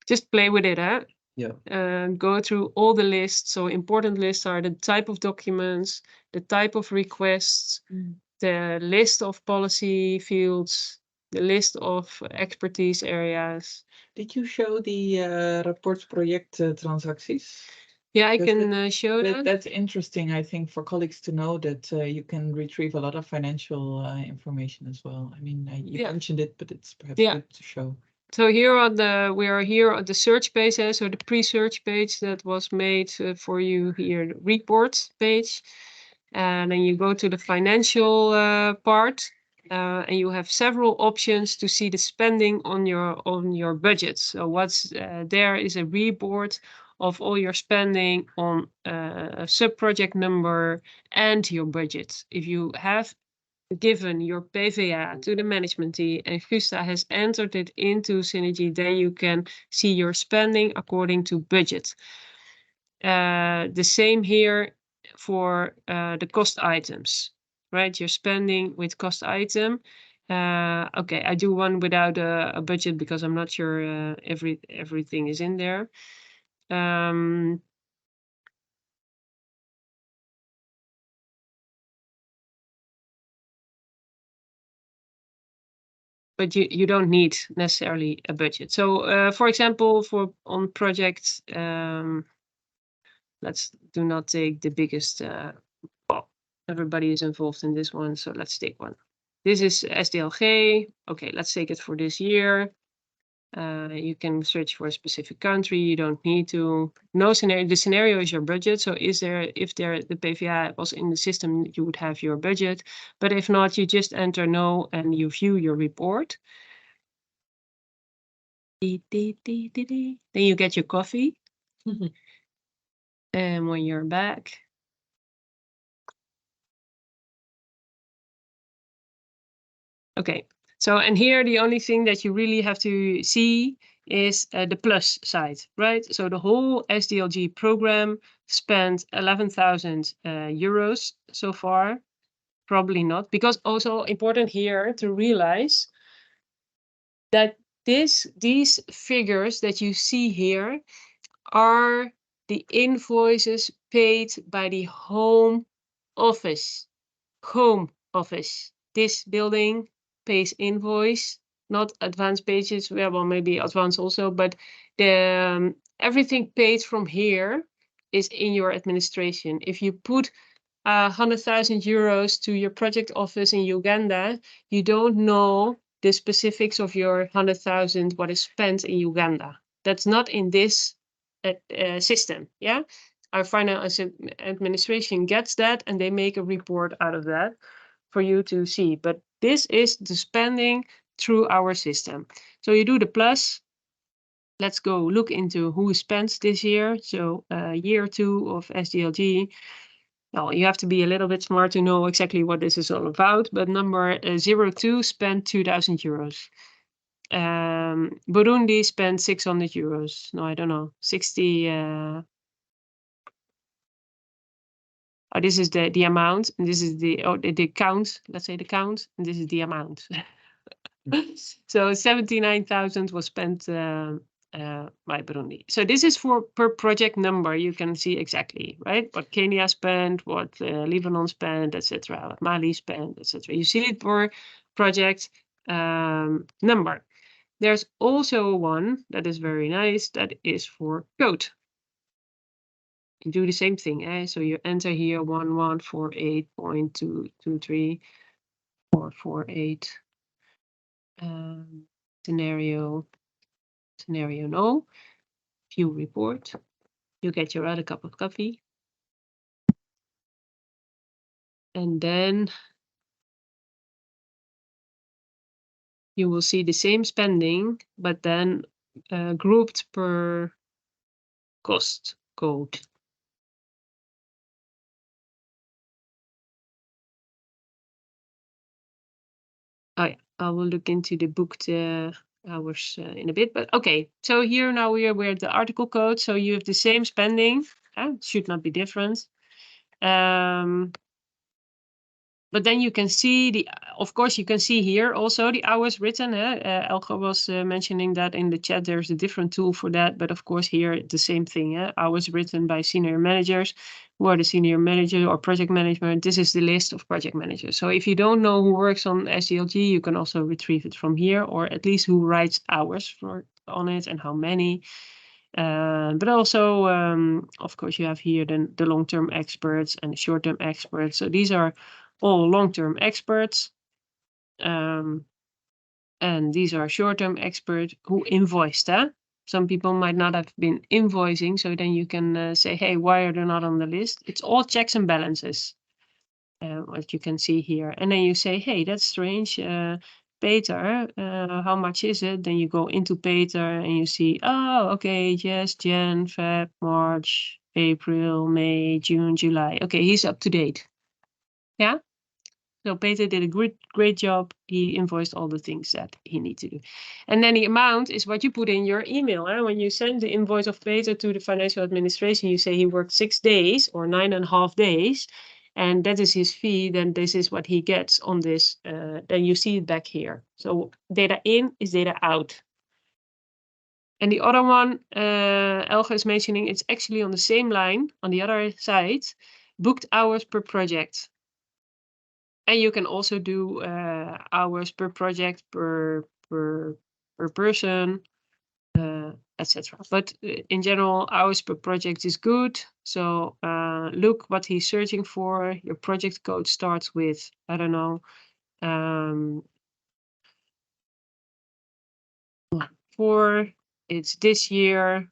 Just play with it, eh? Yeah. Go through all the lists. So important lists are the type of documents, the type of requests, the list of policy fields, the list of expertise areas. Did you show the rapportproject transacties? Yeah, I can show that. That's interesting, I think, for colleagues to know that you can retrieve a lot of financial information as well. I mean, you mentioned it, but it's perhaps good to show. So here we are here on the search page, so the pre-search page that was made for you here, the report page. And then you go to the financial part, and you have several options to see the spending on your budget. So what's there is a report of all your spending on a sub-project number and your budget. If you have given your PVA to the management team and Gusta has entered it into Synergy, then you can see your spending according to budget. The same here for the cost items, right? You're spending with cost item. Okay, I do one without a budget because I'm not sure everything is in there. But you don't need necessarily a budget. So, for example, on projects, let's do not take the biggest. Well, everybody is involved in this one, so let's take one. This is SDLG. Okay, let's take it for this year. You can search for a specific country. You don't need to. No scenario. The scenario is your budget. So if the PVA was in the system, you would have your budget. But if not, you just enter no and you view your report. Then you get your coffee. And when you're back, okay. So, and here the only thing that you really have to see is the plus side, right? So the whole SDLG program spent 11,000 euros so far. Probably not, because also important here to realize that these figures that you see here are the invoices paid by the home office. Home office. This building pays invoice, not advanced pages. Well, maybe advanced also, but the everything paid from here is in your administration. If you put 100,000 euros to your project office in Uganda, you don't know the specifics of your 100,000, what is spent in Uganda. That's not in this system, yeah? Our finance administration gets that, and they make a report out of that for you to see. But this is the spending through our system. So you do the plus. Let's go look into who spent this year. So year 2 of SDLG. Well, you have to be a little bit smart to know exactly what this is all about. But number 02 spent 2,000 euros. Burundi spent 600 euros. No, I don't know. 60. This is the amount. And this is the count. Let's say the count. And this is the amount. So 79,000 was spent by Burundi. So this is for per project number. You can see exactly, right? What Kenya spent, what Lebanon spent, etc. What Mali spent, etc. You see it per project number. There's also one that is very nice. That is for code. You do the same thing. So you enter here 1148.223.448. Scenario no. View report. You get your other cup of coffee. And then you will see the same spending, but then grouped per cost code. Oh yeah, I will look into the booked hours in a bit, but okay. So here now we are at the article code. So you have the same spending. It should not be different. But then you can see of course, you can see here also the hours written. Elge was mentioning that in the chat. There's a different tool for that, but of course here the same thing. Hours written by senior managers. Who are the senior manager or project management? This is the list of project managers. So if you don't know who works on SDLG, you can also retrieve it from here, or at least who writes hours on it and how many. But also, of course, you have here the long-term experts and the short-term experts. So these are all long-term experts. And these are short-term experts who invoiced. Some people might not have been invoicing. So then you can say, hey, why are they not on the list? It's all checks and balances, what you can see here. And then you say, hey, that's strange. Peter, how much is it? Then you go into Peter and you see, oh, okay, yes, Jan, Feb, March, April, May, June, July. Okay, he's up to date. Yeah. So Peter did a great job. He invoiced all the things that he needs to do. And then the amount is what you put in your email. When you send the invoice of Peter to the financial administration, you say he worked 6 days or 9.5 days. And that is his fee. Then this is what he gets on this. Then you see it back here. So data in is data out. And the other one, Elge is mentioning, it's actually on the same line on the other side, booked hours per project. And you can also do hours per project, per person, etc. But in general, hours per project is good. So look what he's searching for. Your project code starts with, I don't know, 4. It's this year.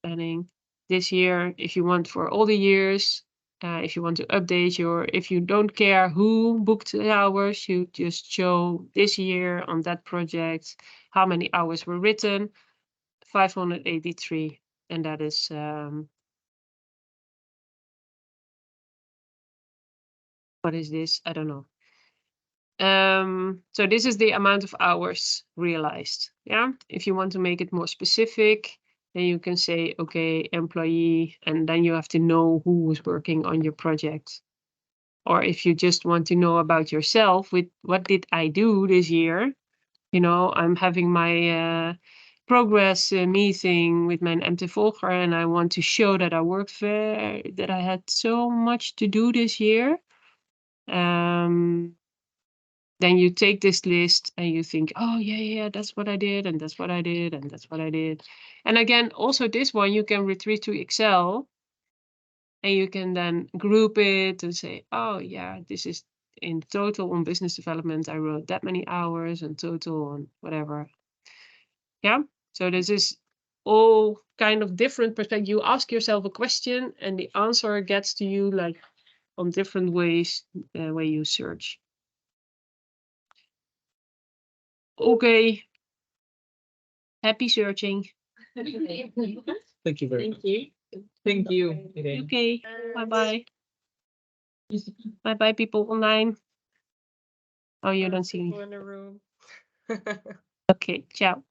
Planning this year. If you want for all the years. If you want to update if you don't care who booked the hours, you just show this year on that project, how many hours were written, 583. And that is, what is this? I don't know. So this is the amount of hours realized. Yeah. If you want to make it more specific, then you can say, okay, employee, and then you have to know who was working on your project. Or if you just want to know about yourself, with what did I do this year? I'm having my progress meeting with my MT Volger, and I want to show that I worked that I had so much to do this year. then you take this list and you think, oh yeah, that's what I did, and that's what I did, and that's what I did. And again, also this one, you can retreat to Excel and you can then group it and say, oh yeah, this is in total on business development, I wrote that many hours, and total on whatever. Yeah, so this is all kind of different perspective. You ask yourself a question and the answer gets to you like on different ways when you search. Okay. Happy searching. Thank you very much. Thank you. Irene. Okay. Bye-bye. Bye-bye, people online. Oh, you don't see me. In the room. Okay, ciao.